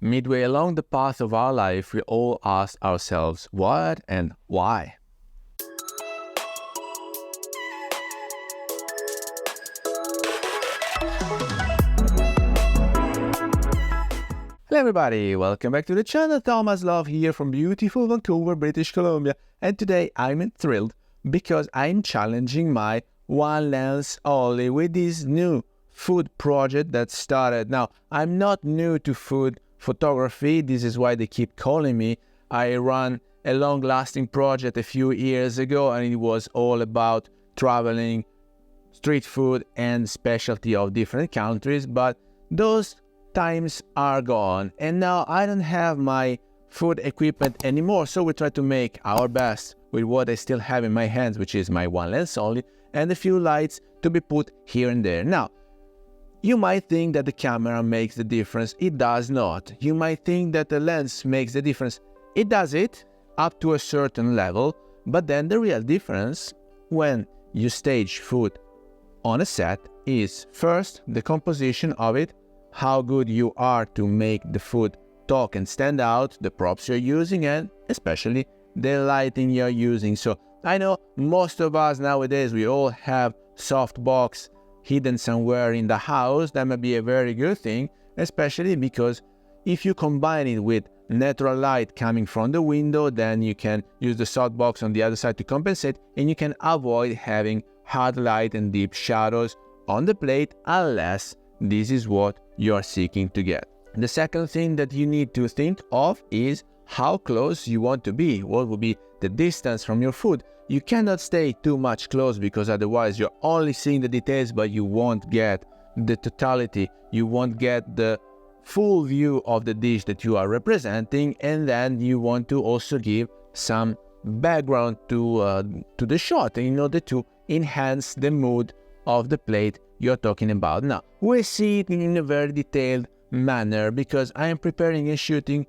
Midway along the path of our life, we all ask ourselves what and why. Hello everybody, welcome back to the channel. Thomas Love here from beautiful Vancouver, British Columbia, and today I'm thrilled because I'm challenging my one lens only with this new food project that started. Now, I'm not new to food photography, this is why they keep calling me. I ran a long-lasting project a few years ago and it was all about traveling, street food and specialty of different countries, but those times are gone and now I don't have my food equipment anymore, so we try to make our best with what I still have in my hands, which is my one lens only and a few lights to be put here and there. Now, you might think that the camera makes the difference. It does not. You might think that the lens makes the difference. It does it up to a certain level, but then the real difference when you stage food on a set is first the composition of it, how good you are to make the food talk and stand out, the props you're using, and especially the lighting you're using. So I know most of us nowadays, we all have softbox hidden somewhere in the house. That might be a very good thing, especially because if you combine it with natural light coming from the window, then you can use the softbox on the other side to compensate and you can avoid having hard light and deep shadows on the plate unless this is what you're seeking to get. The second thing that you need to think of is how close you want to be. What will be the distance from your food? You cannot stay too much close because otherwise you're only seeing the details but you won't get the totality. You won't get the full view of the dish that you are representing, and then you want to also give some background to the shot in order to enhance the mood of the plate you're talking about. Now, we see it in a very detailed manner because I am preparing and shooting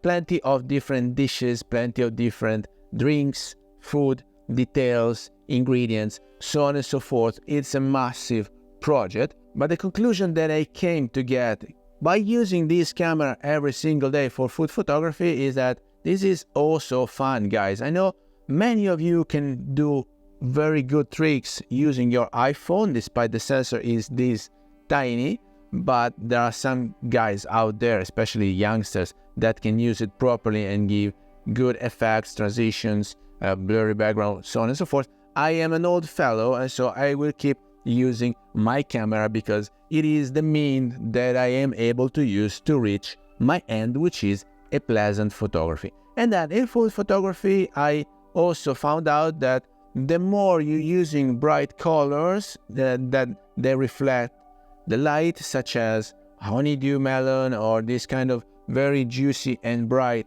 plenty of different dishes, plenty of different drinks, food, details, ingredients, so on and so forth. It's a massive project, but the conclusion that I came to get by using this camera every single day for food photography is that this is also fun, guys. I know many of you can do very good tricks using your iPhone, despite the sensor is this tiny, but there are some guys out there, especially youngsters, that can use it properly and give good effects, transitions, blurry background, so on and so forth. I am an old fellow and so I will keep using my camera because it is the mean that I am able to use to reach my end, which is a pleasant photography. And then in food photography, I also found out that the more you're using bright colors that they reflect the light, such as honeydew melon or this kind of very juicy and bright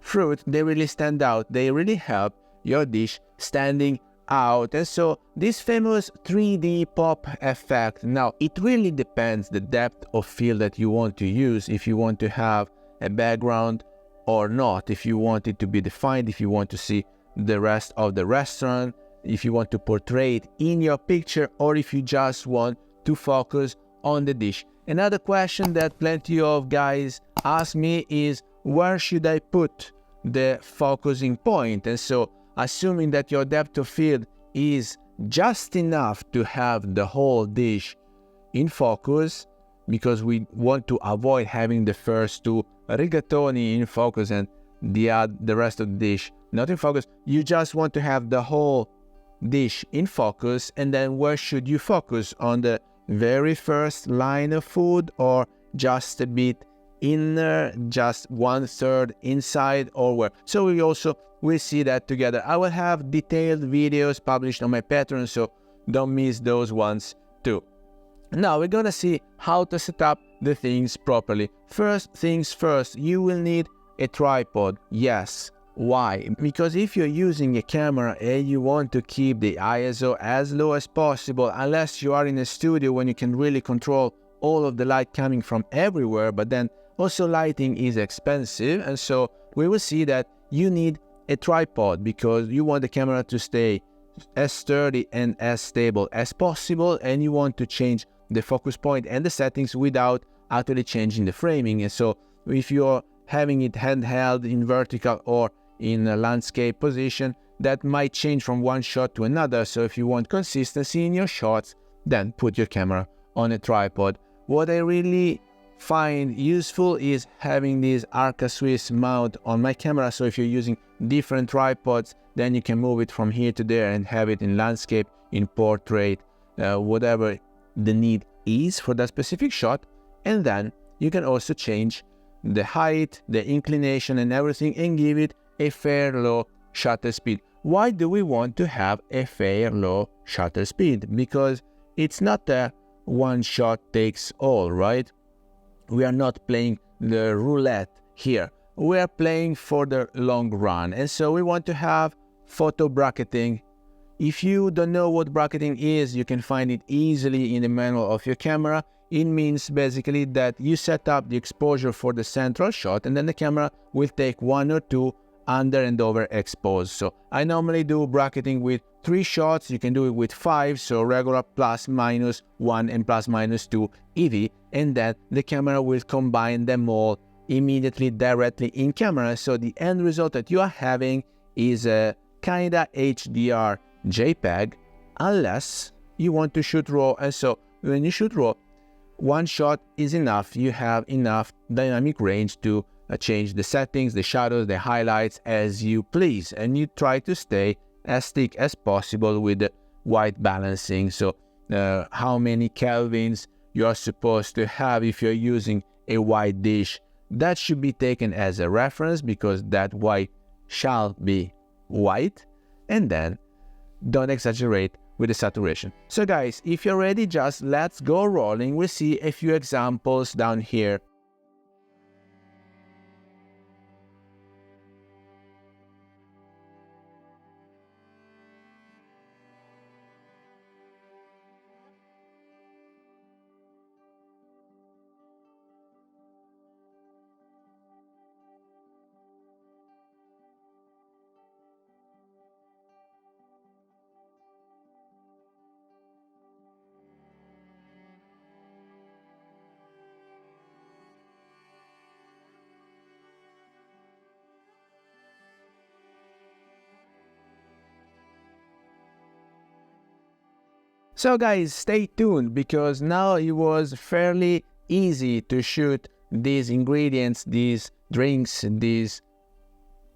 fruit, they really stand out. They really help your dish standing out. And so this famous 3D pop effect, now it really depends the depth of field that you want to use, if you want to have a background or not, if you want it to be defined, if you want to see the rest of the restaurant, if you want to portray it in your picture, or if you just want to focus on the dish. Another question that plenty of guys ask me is, where should I put the focusing point? And so assuming that your depth of field is just enough to have the whole dish in focus, because we want to avoid having the first two rigatoni in focus and the rest of the dish not in focus. You just want to have the whole dish in focus, and then where should you focus? On the very first line of food, or just a bit inner, just 1/3 inside, or where? So we see that together. I will have detailed videos published on my Patreon, so don't miss those ones too. Now we're gonna see how to set up the things properly. First things first, you will need a tripod. Yes. Why? Because if you're using a camera and you want to keep the ISO as low as possible, unless you are in a studio when you can really control all of the light coming from everywhere, but then also lighting is expensive, and so we will see that you need a tripod because you want the camera to stay as sturdy and as stable as possible, and you want to change the focus point and the settings without actually changing the framing. And so if you're having it handheld in vertical or in a landscape position, that might change from one shot to another. So if you want consistency in your shots, then put your camera on a tripod. What I really find useful is having this ARA Swiss mount on my camera. So if you're using different tripods, then you can move it from here to there and have it in landscape, in portrait, whatever the need is for that specific shot. And then you can also change the height, the inclination and everything, and give it a fair low shutter speed. Why do we want to have a fair low shutter speed? Because it's not a one shot takes all, right? We are not playing the roulette here. We are playing for the long run, and so we want to have photo bracketing. If you don't know what bracketing is, you can find it easily in the manual of your camera. It means basically that you set up the exposure for the central shot, and then the camera will take one or two under and over exposed. So I normally do bracketing with 3 shots. You can do it with 5, so regular plus minus 1 and plus minus 2 EV, and then the camera will combine them all immediately directly in camera. So the end result that you are having is a kinda HDR JPEG, unless you want to shoot RAW. And so when you shoot RAW, one shot is enough. You have enough dynamic range to change the settings, the shadows, the highlights as you please, and you try to stay as thick as possible with the white balancing. So how many kelvins you are supposed to have if you're using a white dish, that should be taken as a reference, because that white shall be white. And then don't exaggerate with the saturation. So guys, if you're ready, just let's go rolling. We'll see a few examples down here. So guys, stay tuned, because now it was fairly easy to shoot these ingredients, these drinks, these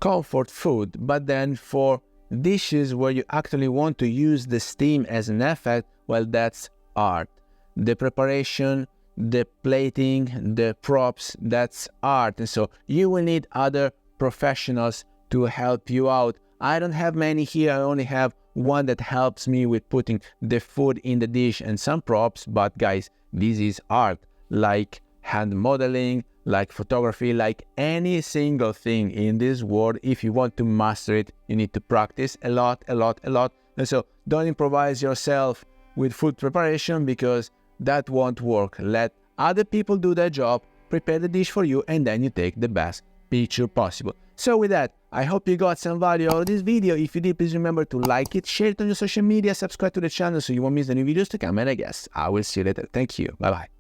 comfort food. But then for dishes where you actually want to use the steam as an effect, well, that's art. The preparation, the plating, the props, that's art. And so you will need other professionals to help you out. I don't have many here. I only have one that helps me with putting the food in the dish and some props. But guys, this is art, like hand modeling, like photography, like any single thing in this world. If you want to master it, you need to practice a lot. And so don't improvise yourself with food preparation, because that won't work. Let other people do their job, prepare the dish for you, and then you take the best picture possible. So with that, I hope you got some value out of this video. If you did, please remember to like it, share it on your social media, subscribe to the channel so you won't miss the new videos to come, and I guess I will see you later. Thank you. Bye bye.